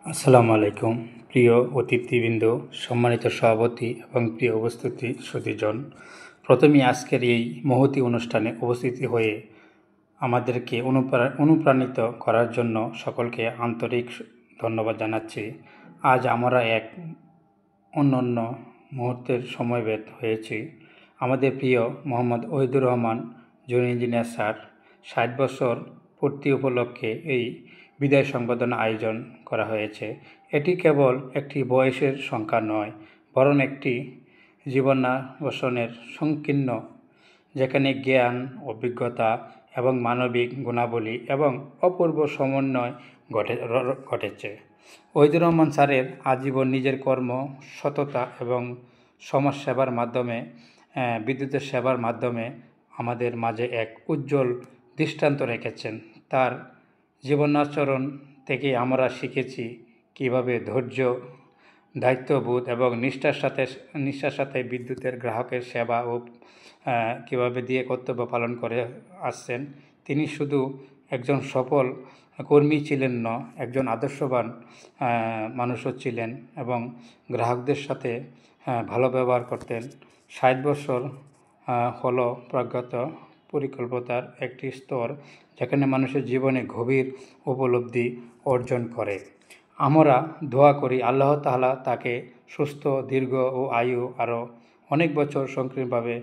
আসসালামু আলাইকুম প্রিয় অতিথিবৃন্দ, সম্মানিত সভাপতি এবং প্রিয় উপস্থিতি সুধীজন। প্রথমেই আজকের এই মহতী অনুষ্ঠানে উপস্থিত হয়ে আমাদেরকে অনুপ্রাণিত করার জন্য সকলকে আন্তরিক ধন্যবাদ জানাচ্ছি। আজ আমরা এক অনন্য মুহূর্তের সমবেত হয়েছি। আমাদের প্রিয় Mohammad Ohidur Rahman junior engineer sir ৬০ বছর পূর্তি উপলক্ষে এই বিদায় সংবর্ধনা আয়োজন করা হয়েছে। এটি কেবল একটি বয়সের সংখ্যা নয়, বরং একটি জীবনাবসানের সংকীর্ণ, যেখানে জ্ঞান, অভিজ্ঞতা এবং মানবিক গুণাবলী এবং অপূর্ব সমন্বয় ঘটেছে। ওহিদুর রহমান স্যারের আজীবন নিজের কর্ম, সততা এবং সমাজসেবার মাধ্যমে, বিদ্যুতের সেবার মাধ্যমে আমাদের মাঝে এক উজ্জ্বল দৃষ্টান্ত রেখেছেন। তার জীবনাচরণ থেকে আমরা শিখেছি কীভাবে ধৈর্য, দায়িত্ববোধ এবং নিষ্ঠার সাথে বিদ্যুতের গ্রাহকের সেবা ও কীভাবে দিয়ে কর্তব্য পালন করে আসছেন। তিনি শুধু একজন সফল কর্মী ছিলেন না, একজন আদর্শবান মানুষও ছিলেন এবং গ্রাহকদের সাথে ভালো ব্যবহার করতেন। ৬০ বছর হলো প্রজ্ঞাত পরিকল্পনার একটি স্তর, যেখানে মানুষের জীবনে গভীর উপলব্ধি অর্জন করে। আমরা দোয়া করি আল্লাহ তাআলা তাকে সুস্থ, দীর্ঘ ও আয়ু আরও অনেক বছর সংকীর্ণভাবে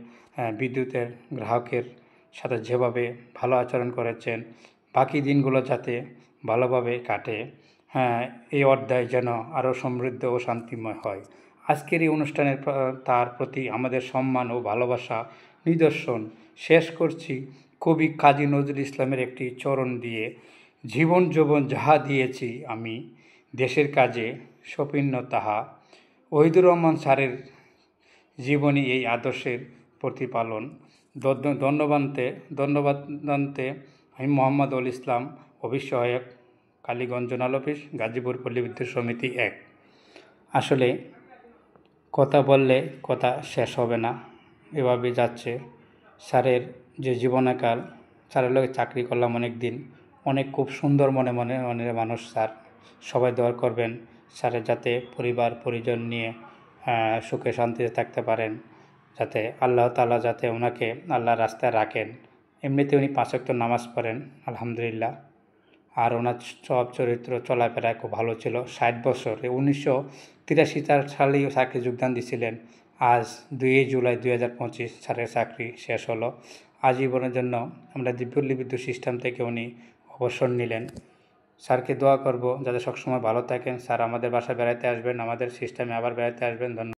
বিদ্যুতের গ্রাহকের সাথে যেভাবে ভালো আচরণ করেছেন, বাকি দিনগুলো যাতে ভালোভাবে কাটে, এই অধ্যায় যেন আরও সমৃদ্ধ ও শান্তিময় হয়। আজকের এই অনুষ্ঠানের তার প্রতি আমাদের সম্মান ও ভালোবাসা নিদর্শন। শেষ করছি কবি কাজী নজরুল ইসলামের একটি চরণ দিয়ে। জীবন যৌবন যাহা দিয়েছি আমি, দেশের কাজে সপূর্ণ তাহা। ওহিদুর রহমান স্যারের জীবনী এই আদর্শের প্রতিপালন। ধন্যবাদান্তে আমি মোহাম্মদ ইসলাম, অফিস সহায়ক, কালীগঞ্জ জোনাল অফিস, গাজীপুর পল্লী বিদ্যুৎ সমিতি ১। আসলে কথা বললে কথা শেষ হবে না, এভাবে যাচ্ছে। স্যারের যে জীবনকাল, স্যারের লোক চাকরি করলাম অনেক দিন, অনেক খুব সুন্দর মনে মানুষ স্যার। সবাই দোয়া করবেন স্যারের যাতে পরিবার পরিজন নিয়ে সুখে শান্তিতে থাকতে পারেন, যাতে আল্লাহ তাআলা যাতে ওনাকে আল্লাহর রাস্তায় রাখেন। এমনিতে উনি ৫ ওয়াক্ত নামাজ পড়েন আলহামদুলিল্লাহ, আর ওনার সব চরিত্র চলাফেরা খুব ভালো ছিল। ৬০ বছর 1983 সালেই চাকরি যোগদান দিয়েছিলেন। আজ ২ জুলাই 2025 স্যারের চাকরি শেষ হলো। আজীবনের জন্য আমরা পল্লী বিদ্যুৎ সিস্টেম থেকে উনি অবসর নিলেন। স্যারকে দোয়া করব যাতে সবসময় ভালো থাকেন। স্যার আমাদের বাসায় বেড়াতে আসবেন, আমাদের সিস্টেমে আবার বেড়াতে আসবেন। ধন্যবাদ।